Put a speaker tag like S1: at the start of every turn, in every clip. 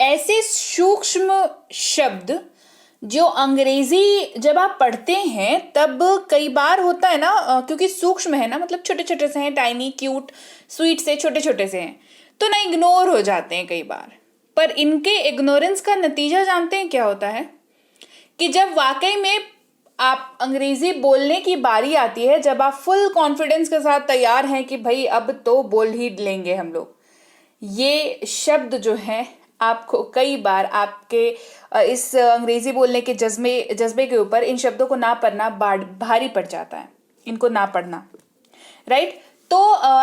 S1: ऐसे सूक्ष्म शब्द जो अंग्रेजी जब आप पढ़ते हैं तब कई बार होता है ना, क्योंकि सूक्ष्म है ना, मतलब छोटे छोटे से हैं, टाइनी क्यूट स्वीट से छोटे छोटे से हैं, तो ना इग्नोर हो जाते हैं कई बार। पर इनके इग्नोरेंस का नतीजा जानते हैं क्या होता है? कि जब वाकई में आप अंग्रेजी बोलने की बारी आती है, जब आप फुल कॉन्फिडेंस के साथ तैयार हैं कि भाई अब तो बोल ही लेंगे हम लोग, ये शब्द जो है आपको कई बार आपके इस अंग्रेजी बोलने के जज्बे के ऊपर इन शब्दों को ना पढ़ना भारी पड़ जाता है, इनको ना पढ़ना। राइट? तो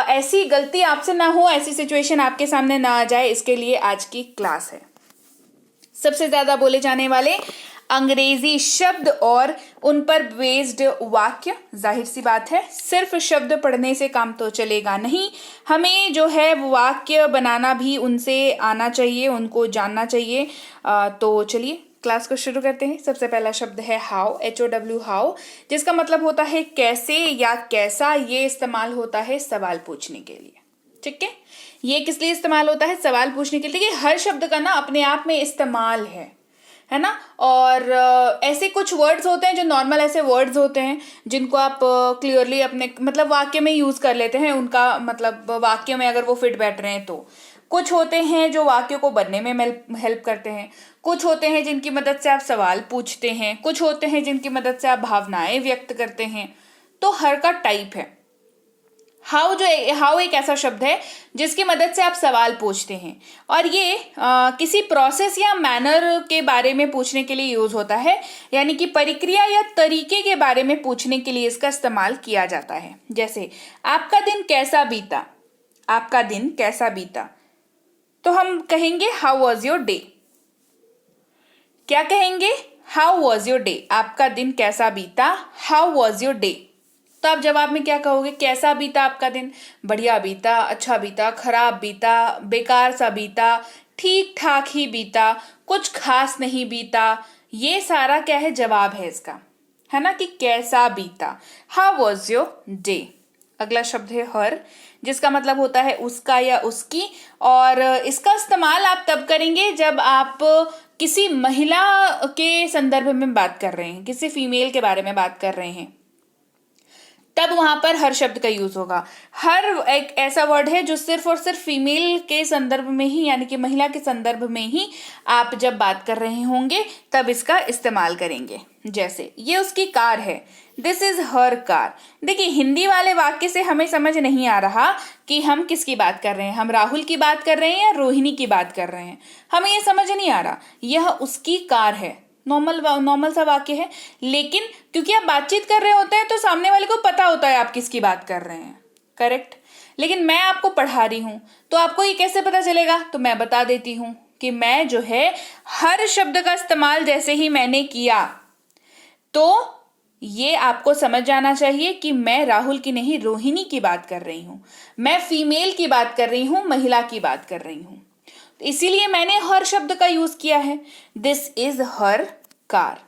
S1: ऐसी गलती आपसे ना हो, ऐसी सिचुएशन आपके सामने ना आ जाए, इसके लिए आज की क्लास है। सबसे ज्यादा बोले जाने वाले अंग्रेजी शब्द और उन पर बेस्ड वाक्य। जाहिर सी बात है, सिर्फ शब्द पढ़ने से काम तो चलेगा नहीं, हमें जो है वो वाक्य बनाना भी उनसे आना चाहिए, उनको जानना चाहिए। तो चलिए क्लास को शुरू करते हैं। सबसे पहला शब्द है हाउ, HOW, हाउ, जिसका मतलब होता है कैसे या कैसा। ये इस्तेमाल होता है सवाल पूछने के लिए। ठीक है, ये किस लिए इस्तेमाल होता है? सवाल पूछने के लिए। हर शब्द का ना अपने आप में इस्तेमाल है ना। और ऐसे कुछ वर्ड्स होते हैं जो नॉर्मल ऐसे वर्ड्स होते हैं जिनको आप क्लियरली अपने मतलब वाक्य में यूज कर लेते हैं, उनका मतलब वाक्य में अगर वो फिट बैठ रहे हैं तो। कुछ होते हैं जो वाक्य को बनने में हेल्प करते हैं, कुछ होते हैं जिनकी मदद से आप सवाल पूछते हैं, कुछ होते हैं जिनकी मदद से आप भावनाएं व्यक्त करते हैं। तो हर का टाइप है। हाउ एक ऐसा शब्द है जिसकी मदद से आप सवाल पूछते हैं, और ये किसी प्रोसेस या मैनर के बारे में पूछने के लिए यूज होता है, यानी कि प्रक्रिया या तरीके के बारे में पूछने के लिए इसका इस्तेमाल किया जाता है। जैसे आपका दिन कैसा बीता, आपका दिन कैसा बीता, तो हम कहेंगे हाउ वॉज योर डे। क्या कहेंगे? How was your day. आपका दिन कैसा बीता, हाउ वॉज योर डे। तो आप जवाब में क्या कहोगे? कैसा बीता आपका दिन? बढ़िया बीता, अच्छा बीता, खराब बीता, बेकार सा बीता, ठीक ठाक ही बीता, कुछ खास नहीं बीता। ये सारा क्या है? जवाब है इसका, है ना, कि कैसा बीता। How was your day. अगला शब्द है हर, जिसका मतलब होता है उसका या उसकी, और इसका इस्तेमाल आप तब करेंगे जब आप किसी महिला के संदर्भ में बात कर रहे हैं, किसी फीमेल के बारे में बात कर रहे हैं, तब वहां पर हर शब्द का यूज होगा। हर एक ऐसा वर्ड है जो सिर्फ और सिर्फ फीमेल के संदर्भ में ही, यानी कि महिला के संदर्भ में ही आप जब बात कर रहे होंगे तब इसका इस्तेमाल करेंगे। जैसे ये उसकी कार है, दिस इज हर कार। देखिए हिंदी वाले वाक्य से हमें समझ नहीं आ रहा कि हम किसकी बात कर रहे हैं, हम राहुल की बात कर रहे हैं या रोहिणी की बात कर रहे हैं, हमें ये समझ नहीं आ रहा। यह उसकी कार है, नॉर्मल सा वाक्य है, लेकिन क्योंकि आप बातचीत कर रहे होते हैं तो सामने वाले को पता होता है आप किसकी बात कर रहे हैं। करेक्ट? लेकिन मैं आपको पढ़ा रही हूं तो आपको ये कैसे पता चलेगा? तो मैं बता देती हूं कि मैं जो है हर शब्द का इस्तेमाल जैसे ही मैंने किया तो ये आपको समझ जाना चाहिए कि मैं राहुल की नहीं रोहिणी की बात कर रही हूं, मैं फीमेल की बात कर रही हूं, महिला की बात कर रही हूं। इसीलिए मैंने हर शब्द का यूज किया है। This is her car.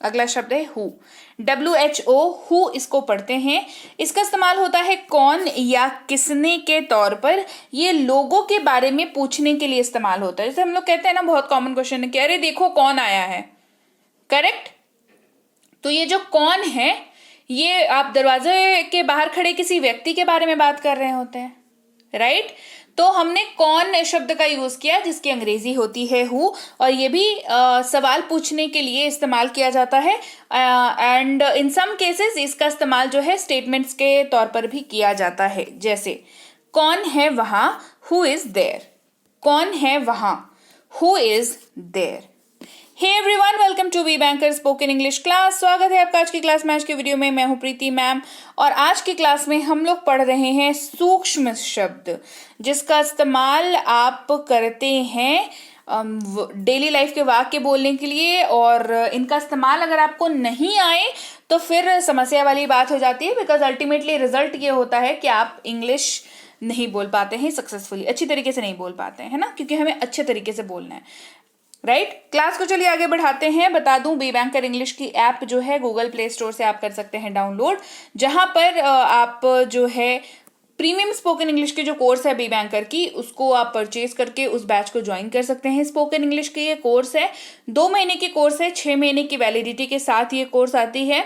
S1: अगला शब्द है हु, WHO, हु इसको पढ़ते हैं। इसका इस्तेमाल होता है कौन या किसने के तौर पर। ये लोगों के बारे में पूछने के लिए इस्तेमाल होता है। जैसे हम लोग कहते हैं ना, बहुत कॉमन क्वेश्चन है कि अरे देखो कौन आया है। करेक्ट? तो ये जो कौन है, ये आप दरवाजे के बाहर खड़े किसी व्यक्ति के बारे में बात कर रहे होते हैं। राइट? तो हमने कौन शब्द का यूज किया जिसकी अंग्रेजी होती है हु, और ये भी सवाल पूछने के लिए इस्तेमाल किया जाता है। एंड इन सम केसेस इसका इस्तेमाल जो है स्टेटमेंट्स के तौर पर भी किया जाता है। जैसे कौन है वहां, हु इज देयर। कौन है वहां, who is there. Hey everyone, welcome to B banker spoken English class. स्वागत है आपका आज की क्लास में। आज की वीडियो में मैं हूं प्रीति मैम, और आज की क्लास में हम लोग पढ़ रहे हैं सूक्ष्म शब्द, जिसका इस्तेमाल आप करते हैं डेली लाइफ के वाक्य बोलने के लिए। और इनका इस्तेमाल अगर आपको नहीं आए तो फिर समस्या वाली बात हो जाती है, बिकॉज अल्टीमेटली रिजल्ट ये होता है कि आप इंग्लिश नहीं बोल पाते हैं सक्सेसफुली, अच्छी तरीके से नहीं बोल पाते हैं, है ना, क्योंकि हमें अच्छे तरीके से बोलना है। राइट? क्लास को चलिए आगे बढ़ाते हैं। बता दूं, बी बैंकर इंग्लिश की ऐप जो है गूगल प्ले स्टोर से आप कर सकते हैं डाउनलोड, जहां पर आप जो है प्रीमियम स्पोकन इंग्लिश के जो कोर्स है बी बैंकर की, उसको आप परचेज करके उस बैच को ज्वाइन कर सकते हैं। स्पोकन इंग्लिश के ये कोर्स है, 2 महीने की कोर्स है, 6 महीने की वैलिडिटी के साथ ये कोर्स आती है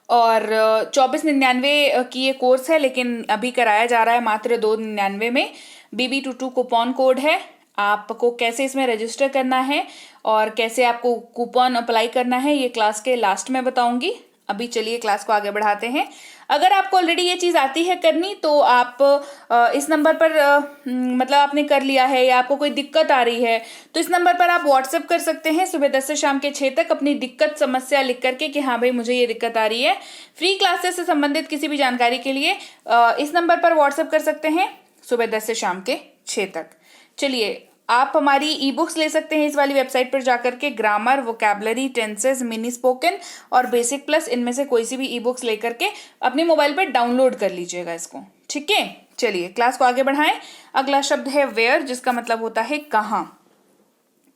S1: और 2499 की ये कोर्स है, लेकिन अभी कराया जा रहा है मात्र 299 में। BB22 कूपन कोड है। आपको कैसे इसमें रजिस्टर करना है और कैसे आपको कूपन अप्लाई करना है ये क्लास के लास्ट में बताऊंगी। अभी चलिए क्लास को आगे बढ़ाते हैं। अगर आपको ऑलरेडी ये चीज़ आती है करनी तो आप इस नंबर पर मतलब आपने कर लिया है या आपको कोई दिक्कत आ रही है तो इस नंबर पर आप व्हाट्सएप कर सकते हैं सुबह 10 से शाम के 6 तक अपनी दिक्कत समस्या लिख करके कि हाँ भाई मुझे ये दिक्कत आ रही है। फ्री क्लासेस से संबंधित किसी भी जानकारी के लिए इस नंबर पर व्हाट्सएप कर सकते हैं सुबह 10 से शाम के 6 तक। चलिए, आप हमारी ई बुक्स ले सकते हैं इस वाली वेबसाइट पर जाकर के, grammar, vocabulary, tenses, mini spoken और बेसिक प्लस, इनमें से कोई सी भी ई बुक्स लेकर के अपने मोबाइल पर डाउनलोड कर लीजिएगा इसको। ठीक है, चलिए क्लास को आगे बढ़ाएं। अगला शब्द है वेयर, जिसका मतलब होता है कहाँ।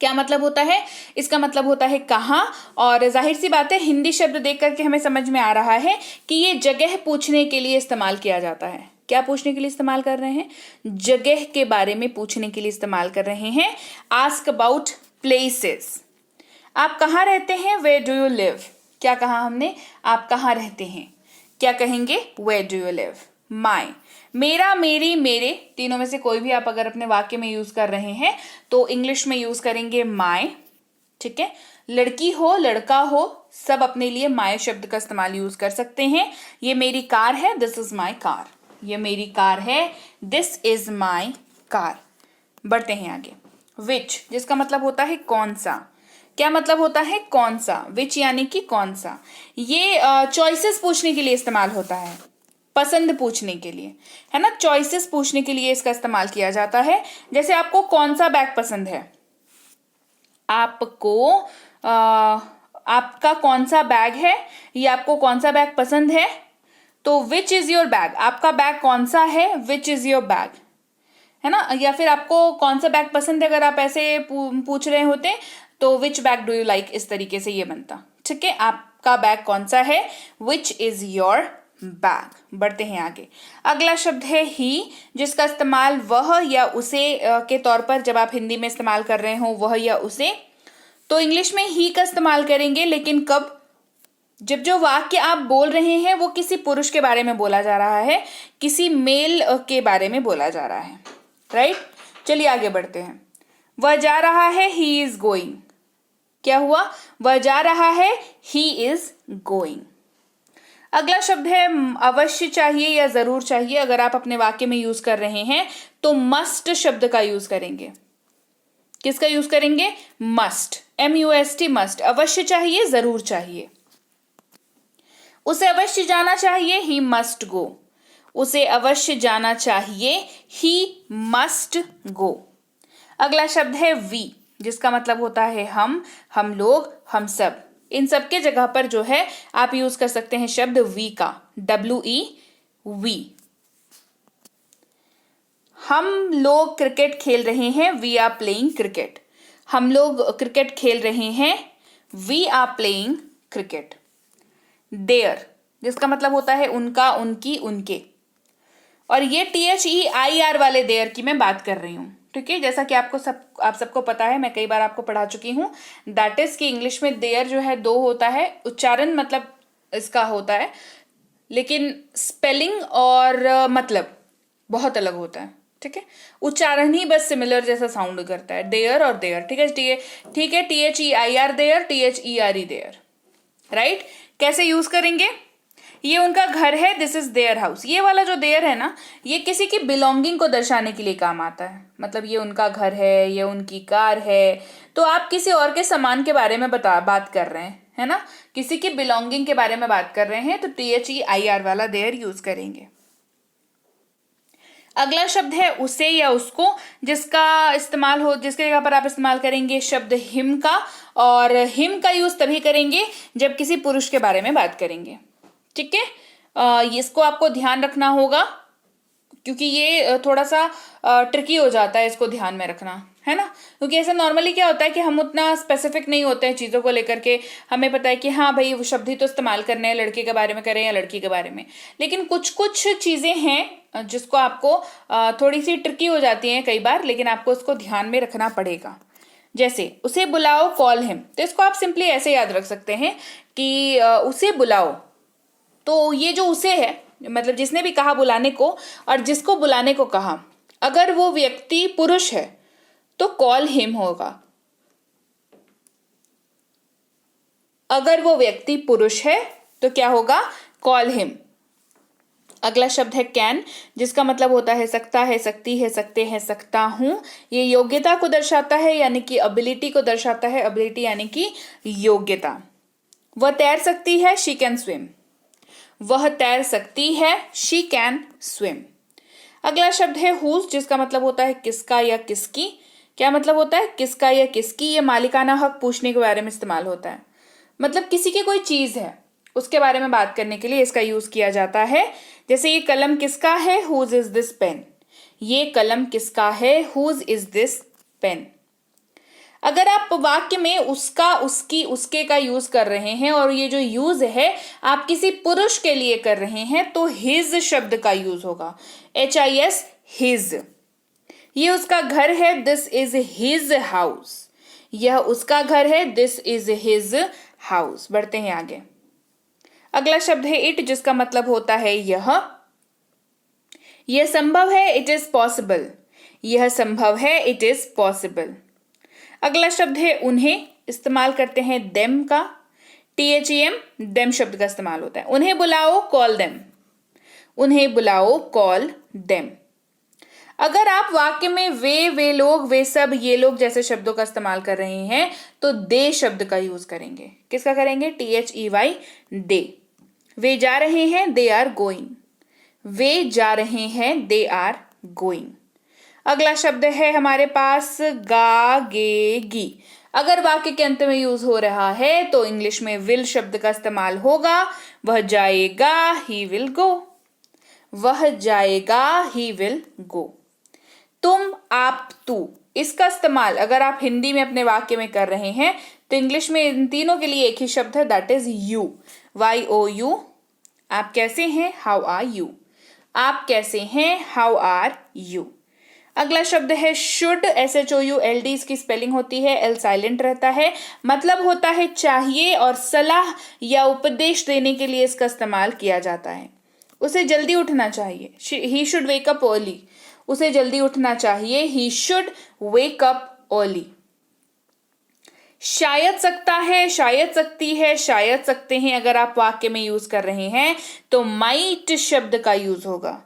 S1: क्या मतलब होता है? इसका मतलब होता है कहाँ। और जाहिर सी बात है हिंदी शब्द देख करके हमें समझ में आ रहा है कि ये जगह पूछने के लिए इस्तेमाल किया जाता है। क्या पूछने के लिए इस्तेमाल कर रहे हैं? जगह के बारे में पूछने के लिए इस्तेमाल कर रहे हैं। Ask about places. आप कहाँ रहते हैं? Where do you live. क्या कहा हमने? आप कहाँ रहते हैं। क्या कहेंगे? Where do you live. My, मेरा, मेरी, मेरे, तीनों में से कोई भी आप अगर अपने वाक्य में यूज कर रहे हैं तो इंग्लिश में यूज करेंगे माई। ठीक है, लड़की हो, लड़का हो, सब अपने लिए माई शब्द का इस्तेमाल यूज कर सकते हैं। ये मेरी कार है, दिस इज माई कार। ये मेरी कार है, दिस इज माई कार। बढ़ते हैं आगे। विच, जिसका मतलब होता है कौन सा। क्या मतलब होता है? कौन सा। विच यानी कि कौन सा। ये चॉइसेस पूछने के लिए इस्तेमाल होता है, पसंद पूछने के लिए, है ना। चॉइसेस पूछने के लिए इसका इस्तेमाल किया जाता है। जैसे आपको कौन सा बैग पसंद है, आपको आपका कौन सा बैग है, ये आपको कौन सा बैग पसंद है, तो विच इज योर बैग। आपका बैग कौन सा है, विच इज योर बैग, है ना। या फिर आपको कौन सा बैग पसंद है, अगर आप ऐसे पूछ रहे होते तो विच बैग डू यू लाइक, इस तरीके से ये बनता। ठीक है, आपका बैग कौन सा है, विच इज योर बैग। बढ़ते हैं आगे। अगला शब्द है ही, जिसका इस्तेमाल वह या उसे के तौर पर जब आप हिंदी में इस्तेमाल कर रहे हो, वह या उसे, तो इंग्लिश में ही का इस्तेमाल करेंगे। लेकिन कब? जब जो वाक्य आप बोल रहे हैं वो किसी पुरुष के बारे में बोला जा रहा है, किसी मेल के बारे में बोला जा रहा है। राइट, चलिए आगे बढ़ते हैं। वह जा रहा है, ही इज गोइंग। क्या हुआ? वह जा रहा है, ही इज गोइंग। अगला शब्द है अवश्य चाहिए या जरूर चाहिए। अगर आप अपने वाक्य में यूज कर रहे हैं तो मस्ट शब्द का यूज करेंगे। किसका यूज करेंगे? Must, MUST, must. अवश्य चाहिए, जरूर चाहिए। उसे अवश्य जाना चाहिए, ही मस्ट गो। उसे अवश्य जाना चाहिए, ही मस्ट गो। अगला शब्द है वी, जिसका मतलब होता है हम लोग, हम सब। इन सब के जगह पर जो है आप यूज कर सकते हैं शब्द वी का, WE, वी। हम लोग क्रिकेट खेल रहे हैं, वी आर प्लेइंग क्रिकेट। हम लोग क्रिकेट खेल रहे हैं, we are playing cricket. There, जिसका मतलब होता है उनका, उनकी, उनके। और ये THEIR वाले देयर की मैं बात कर रही हूं। ठीक है, जैसा कि आप सबको पता है, मैं कई बार आपको पढ़ा चुकी हूं। दैट इज कि इंग्लिश में देयर जो है 2 होता है, उच्चारण मतलब इसका होता है, लेकिन स्पेलिंग और मतलब बहुत अलग होता है। ठीक है, उच्चारण ही बस सिमिलर जैसा साउंड करता है, देयर और देयर। ठीक है, ठीक है, THEIR there, THERE there. Right, कैसे यूज करेंगे? ये उनका घर है, दिस इज देयर हाउस। ये वाला जो देयर है ना, ये किसी की बिलोंगिंग को दर्शाने के लिए काम आता है। मतलब ये उनका घर है, ये उनकी कार है, तो आप किसी और के सामान के बारे में बात कर रहे हैं, है ना। किसी की बिलोंगिंग के बारे में बात कर रहे हैं तो THEIR वाला देयर यूज करेंगे। अगला शब्द है उसे या उसको, जिसके जगह पर आप इस्तेमाल करेंगे शब्द हिम का। और हिम का यूज तभी करेंगे जब किसी पुरुष के बारे में बात करेंगे। ठीक है, इसको आपको ध्यान रखना होगा क्योंकि ये थोड़ा सा ट्रिकी हो जाता है, इसको ध्यान में रखना, है ना। क्योंकि ऐसा नॉर्मली क्या होता है कि हम उतना स्पेसिफिक नहीं होते हैं चीज़ों को लेकर के, हमें पता है कि हाँ भाई वो शब्द ही तो इस्तेमाल करने हैं, लड़के के बारे में करें या लड़की के बारे में। लेकिन कुछ कुछ चीज़ें हैं जिसको आपको थोड़ी सी ट्रिकी हो जाती हैं कई बार, लेकिन आपको उसको ध्यान में रखना पड़ेगा। जैसे उसे बुलाओ, कॉल हिम, तो इसको आप सिंपली ऐसे याद रख सकते हैं कि उसे बुलाओ, तो ये जो उसे है मतलब जिसने भी कहा बुलाने को और जिसको बुलाने को कहा, अगर वो व्यक्ति पुरुष है तो कॉल हिम होगा। अगर वो व्यक्ति पुरुष है तो क्या होगा, कॉल हिम। अगला शब्द है कैन, जिसका मतलब होता है सकता है, सकती है, सकते हैं, सकता हूं। ये योग्यता को दर्शाता है, यानी कि एबिलिटी को दर्शाता है। एबिलिटी यानी कि योग्यता। वह तैर सकती है, शी कैन स्विम। वह तैर सकती है, शी कैन स्विम। अगला शब्द है हुज, जिसका मतलब होता है किसका या किसकी। क्या मतलब होता है, किसका या किसकी। ये मालिकाना हक पूछने के बारे में इस्तेमाल होता है, मतलब किसी की कोई चीज है उसके बारे में बात करने के लिए इसका यूज किया जाता है। जैसे ये कलम किसका है, हुज इज दिस पेन। ये कलम किसका है, हुज इज दिस पेन। अगर आप वाक्य में उसका, उसकी, उसके का यूज कर रहे हैं और ये जो यूज है आप किसी पुरुष के लिए कर रहे हैं तो हिज शब्द का यूज होगा, HIS, हिज। ये उसका घर है, दिस इज हिज हाउस। यह उसका घर है, दिस इज हिज हाउस। बढ़ते हैं आगे। अगला शब्द है इट, जिसका मतलब होता है यह। यह संभव है, इट इज पॉसिबल। यह संभव है, इट इज पॉसिबल। अगला शब्द है उन्हें, इस्तेमाल करते हैं देम का, THEM, देम शब्द का इस्तेमाल होता है। उन्हें बुलाओ, कॉल देम। उन्हें बुलाओ, कॉल देम। अगर आप वाक्य में वे लोग, वे सब, ये लोग जैसे शब्दों का इस्तेमाल कर रहे हैं तो दे शब्द का यूज करेंगे। किसका करेंगे, THEY, दे। वे जा रहे हैं, दे आर गोइंग। वे जा रहे हैं, दे आर गोइंग। अगला शब्द है हमारे पास गा, गे, गी। अगर वाक्य के अंत में यूज हो रहा है तो इंग्लिश में विल शब्द का इस्तेमाल होगा। वह जाएगा, ही विल गो। वह जाएगा, ही विल गो। तुम, आप, तू, इसका इस्तेमाल अगर आप हिंदी में अपने वाक्य में कर रहे हैं तो इंग्लिश में इन तीनों के लिए एक ही शब्द है, दैट इज यू, YOU। आप कैसे हैं, हाउ आर यू। आप कैसे हैं, हाउ आर यू। अगला शब्द है शुड, SHOULD, इसकी स्पेलिंग होती है, L साइलेंट रहता है। मतलब होता है चाहिए और सलाह या उपदेश देने के लिए इसका इस्तेमाल किया जाता है। उसे जल्दी उठना चाहिए, he should wake up early. उसे जल्दी उठना चाहिए, he should wake up early. शायद सकता है, शायद सकती है, शायद सकते हैं अगर आप वाक्य में यूज कर रहे हैं तो माइट शब्द का यूज होगा।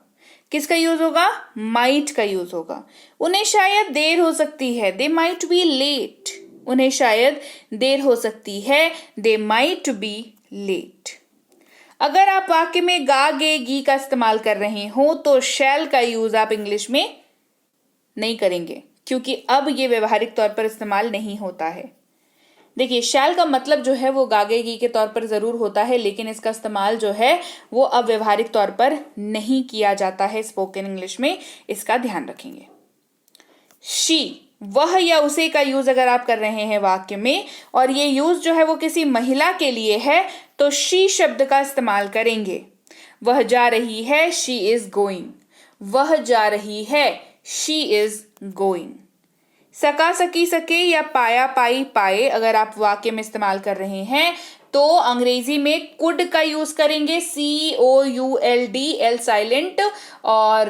S1: किसका यूज होगा, माइट का यूज होगा। उन्हें शायद देर हो सकती है, दे माइट बी लेट। उन्हें शायद देर हो सकती है, दे माइट बी लेट। अगर आप वाक्य में गा, गे, गी का इस्तेमाल कर रहे हो तो शैल का यूज आप इंग्लिश में नहीं करेंगे, क्योंकि अब ये व्यवहारिक तौर पर इस्तेमाल नहीं होता है। देखिए शैल का मतलब जो है वो गागेगी के तौर पर जरूर होता है, लेकिन इसका इस्तेमाल जो है वो अब व्यवहारिक तौर पर नहीं किया जाता है स्पोकन इंग्लिश में, इसका ध्यान रखेंगे। शी, वह या उसे का यूज अगर आप कर रहे हैं वाक्य में और ये यूज जो है वो किसी महिला के लिए है तो शी शब्द का इस्तेमाल करेंगे। वह जा रही है, शी इज गोइंग। वह जा रही है, शी इज गोइंग। सका, सकी, सके या पाया, पाई, पाए अगर आप वाक्य में इस्तेमाल कर रहे हैं तो अंग्रेजी में कुड का यूज करेंगे, COULD, L साइलेंट, और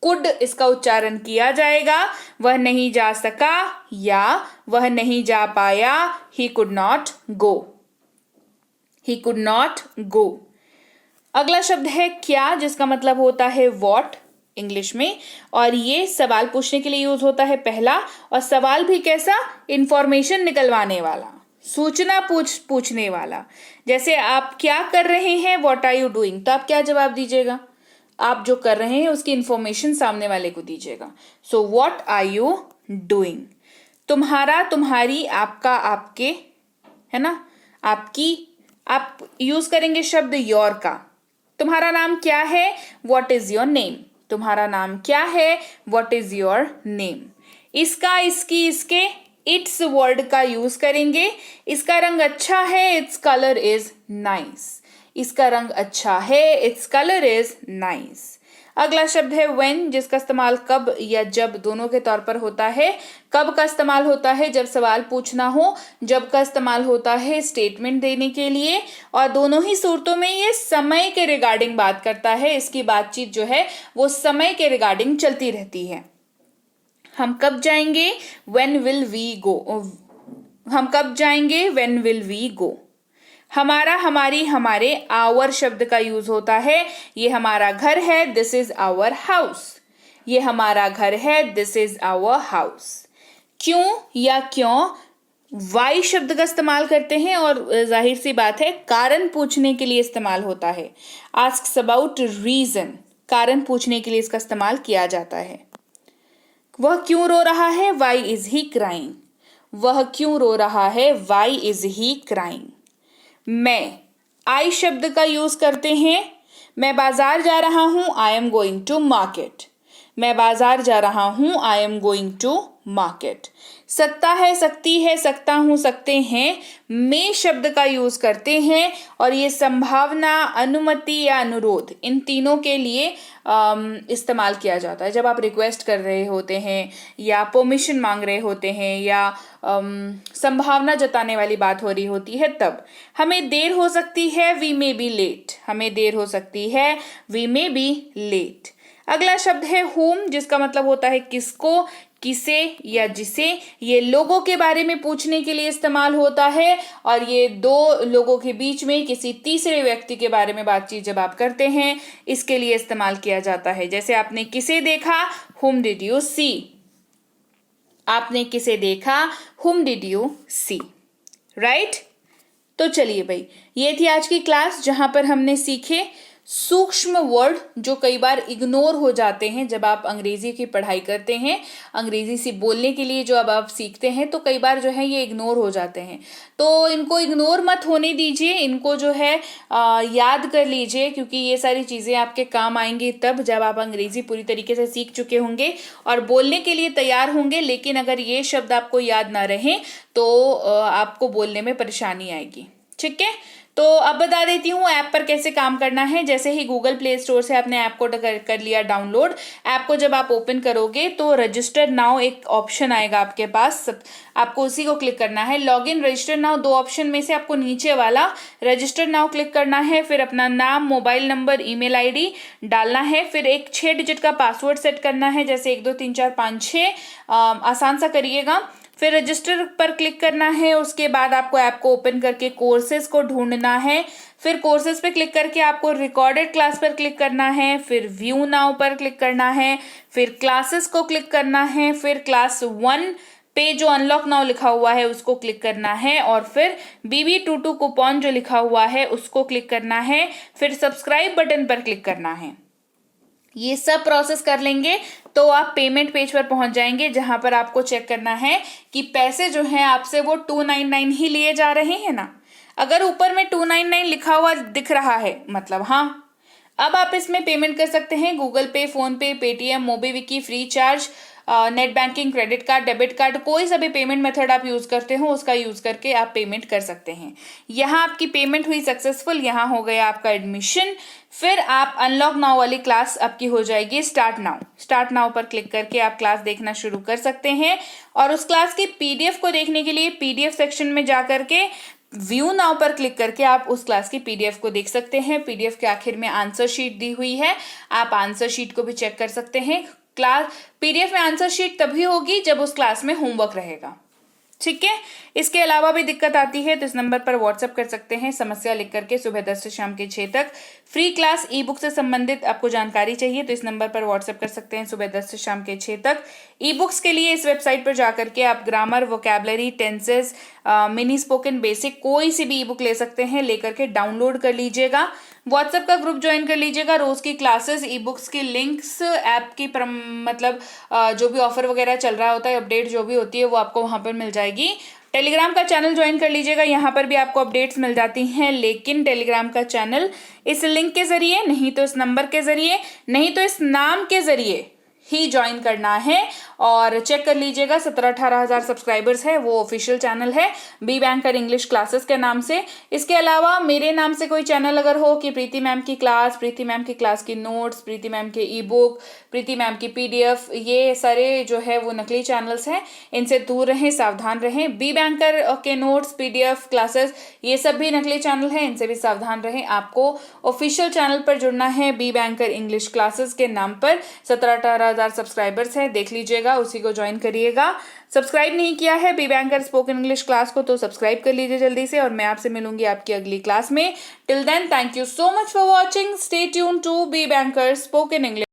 S1: कुड इसका उच्चारण किया जाएगा। वह नहीं जा सका या वह नहीं जा पाया, he could not go. He could not go. अगला शब्द है क्या, जिसका मतलब होता है वॉट इंग्लिश में, और ये सवाल पूछने के लिए यूज होता है पहला, और सवाल भी कैसा, इंफॉर्मेशन निकलवाने वाला, सूचना पूछने वाला। जैसे आप क्या कर रहे हैं, व्हाट आर यू डूइंग, तो आप क्या जवाब दीजिएगा, आप जो कर रहे हैं उसकी इंफॉर्मेशन सामने वाले को दीजिएगा। So what are you doing. तुम्हारा, तुम्हारी, आपका, आपके, है ना, आपकी, आप यूज करेंगे शब्द योर का। तुम्हारा नाम क्या है, व्हाट इज योर नेम। तुम्हारा नाम क्या है, व्हाट इज योर नेम। इसका, इसकी, इसके इट्स वर्ड का यूज करेंगे। इसका रंग अच्छा है, इट्स कलर इज नाइस। इसका रंग अच्छा है, इट्स कलर इज नाइस। अगला शब्द है व्हेन, जिसका इस्तेमाल कब या जब दोनों के तौर पर होता है। कब का इस्तेमाल होता है जब सवाल पूछना हो, जब का इस्तेमाल होता है स्टेटमेंट देने के लिए, और दोनों ही सूरतों में ये समय के रिगार्डिंग बात करता है। इसकी बातचीत जो है वो समय के रिगार्डिंग चलती रहती है। हम कब जाएंगे, व्हेन विल वी गो। हम कब जाएंगे, व्हेन विल वी गो। हमारा, हमारी, हमारे, आवर शब्द का यूज होता है। ये हमारा घर है, दिस इज आवर हाउस। ये हमारा घर है, दिस इज आवर हाउस। क्यों या क्यों, वाई शब्द का इस्तेमाल करते हैं और जाहिर सी बात है कारण पूछने के लिए इस्तेमाल होता है। आस्क्स अबाउट रीजन, कारण पूछने के लिए इसका इस्तेमाल किया जाता है। वह क्यों रो रहा है, वाई इज ही क्राइंग। वह क्यों रो रहा है, वाई इज ही क्राइंग। मैं, आई शब्द का यूज करते हैं। मैं बाजार जा रहा हूं, I am going to market. मैं बाजार जा रहा हूं, I am going to market. सकता है, सकती है, सकता हूं, सकते हैं, में शब्द का यूज करते हैं और ये संभावना, अनुमति या अनुरोध, इन तीनों के लिए इस्तेमाल किया जाता है। जब आप रिक्वेस्ट कर रहे होते हैं या परमिशन मांग रहे होते हैं या संभावना जताने वाली बात हो रही होती है तब। हमें देर हो सकती है, वी मे बी लेट। हमें देर हो सकती है, वी मे बी लेट। अगला शब्द है whom, जिसका मतलब होता है किसको, किसे या जिसे। ये लोगों के बारे में पूछने के लिए इस्तेमाल होता है और ये दो लोगों के बीच में किसी तीसरे व्यक्ति के बारे में बातचीत जब आप करते हैं इसके लिए इस्तेमाल किया जाता है। जैसे आपने किसे देखा, whom did you see। आपने किसे देखा, whom did you see, right. तो चलिए भाई, ये थी आज की क्लास जहां पर हमने सीखे सूक्ष्म वर्ड जो कई बार इग्नोर हो जाते हैं जब आप अंग्रेजी की पढ़ाई करते हैं। अंग्रेजी से बोलने के लिए जो अब आप सीखते हैं तो कई बार जो है ये इग्नोर हो जाते हैं, तो इनको इग्नोर मत होने दीजिए। इनको जो है याद कर लीजिए, क्योंकि ये सारी चीज़ें आपके काम आएंगी तब जब आप अंग्रेजी पूरी तरीके से सीख चुके होंगे और बोलने के लिए तैयार होंगे। लेकिन अगर ये शब्द आपको याद ना रहे तो आपको बोलने में परेशानी आएगी, ठीक है। तो अब बता देती हूँ ऐप पर कैसे काम करना है। जैसे ही गूगल प्ले स्टोर से आपने ऐप को कर लिया डाउनलोड, ऐप को जब आप ओपन करोगे तो रजिस्टर नाउ एक ऑप्शन आएगा आपके पास, आपको उसी को क्लिक करना है। लॉगिन, रजिस्टर नाउ, दो ऑप्शन में से आपको नीचे वाला रजिस्टर नाउ क्लिक करना है। फिर अपना नाम, मोबाइल नंबर, ईमेल आईडी डालना है। फिर एक 6 डिजिट का पासवर्ड सेट करना है, जैसे 1 2 3 4 5 6, आसान सा करिएगा। फिर रजिस्टर पर क्लिक करना है। उसके बाद आपको ऐप को ओपन करके कोर्सेज को ढूंढना है। फिर कोर्सेज पे क्लिक करके आपको रिकॉर्डेड क्लास पर क्लिक करना है। फिर व्यू नाउ पर क्लिक करना है। फिर क्लासेस को क्लिक करना है। फिर क्लास 1 पे जो अनलॉक नाउ लिखा हुआ है उसको क्लिक करना है और फिर BB22 कूपन जो लिखा हुआ है उसको क्लिक करना है। फिर सब्सक्राइब बटन पर क्लिक करना है। ये सब प्रोसेस कर लेंगे तो आप पेमेंट पेज पर पहुंच जाएंगे, जहां पर आपको चेक करना है कि पैसे जो हैं आपसे वो 299 ही लिए जा रहे हैं ना। अगर ऊपर में 299 लिखा हुआ दिख रहा है मतलब हाँ, अब आप इसमें पेमेंट कर सकते हैं। Google Pay, PhonePe, Paytm, MobiKwik, Freecharge, net banking, credit card, debit card, कोई सा भी पेमेंट मेथड आप यूज करते हो उसका यूज करके आप पेमेंट कर सकते हैं। यहाँ आपकी पेमेंट हुई सक्सेसफुल, यहाँ हो गया आपका एडमिशन। फिर आप अनलॉक नाउ वाली क्लास आपकी हो जाएगी स्टार्ट नाउ। स्टार्ट नाउ पर क्लिक करके आप क्लास देखना शुरू कर सकते हैं और उस क्लास की PDF को देखने के लिए PDF सेक्शन में जा करके व्यू नाउ पर क्लिक करके आप उस क्लास की PDF को देख सकते हैं। PDF के आखिर में आंसर शीट दी हुई है, आप आंसर शीट को भी चेक कर सकते हैं। क्लास PDF में आंसर शीट तभी होगी जब उस क्लास में होमवर्क रहेगा, ठीक है। इसके अलावा भी दिक्कत आती है तो इस नंबर पर व्हाट्सएप कर सकते हैं, समस्या लिख करके सुबह 10 से शाम के 6 तक। फ्री क्लास ई बुक से संबंधित आपको जानकारी चाहिए तो इस नंबर पर व्हाट्सएप कर सकते हैं सुबह 10 से शाम के 6 तक। ई बुक्स के लिए इस वेबसाइट पर जाकर के आप grammar, vocabulary, tenses, mini spoken, basic कोई सी भी ई बुक ले सकते हैं, लेकर के डाउनलोड कर लीजिएगा। व्हाट्सएप का ग्रुप ज्वाइन कर लीजिएगा। रोज की क्लासेस, ई बुक्स की लिंक्स, ऐप की मतलब जो भी ऑफर वगैरह चल रहा होता है, अपडेट जो भी होती है वो आपको वहां पर मिल जाएगी। टेलीग्राम का चैनल ज्वाइन कर लीजिएगा, यहाँ पर भी आपको अपडेट्स मिल जाती हैं, लेकिन टेलीग्राम का चैनल इस लिंक के जरिए, नहीं तो इस नंबर के जरिए, नहीं तो इस नाम के जरिए ही ज्वाइन करना है। और चेक कर लीजिएगा 17-18 हज़ार सब्सक्राइबर्स है, वो ऑफिशियल चैनल है बी बैंकर इंग्लिश क्लासेस के नाम से। इसके अलावा मेरे नाम से कोई चैनल अगर हो कि प्रीति मैम की क्लास, प्रीति मैम की क्लास की नोट्स, प्रीति मैम के ई बुक, प्रीति मैम की PDF, ये सारे जो है वो नकली चैनल्स हैं, इनसे दूर रहें, सावधान रहें। बी बैंकर के नोट्स, PDF क्लासेस, ये सब भी नकली चैनल हैं, इनसे भी सावधान रहें। आपको ऑफिशियल चैनल पर जुड़ना है बी बैंकर इंग्लिश क्लासेस के नाम पर। 17-18 हज़ार सब्सक्राइबर्स है, देख लीजिएगा, उसी को ज्वाइन करिएगा। सब्सक्राइब नहीं किया है B banker spoken English class को तो सब्सक्राइब कर लीजिए जल्दी से, और मैं आपसे मिलूंगी आपकी अगली क्लास में। Till then, thank you so much for watching, stay tune to be banker spoken English.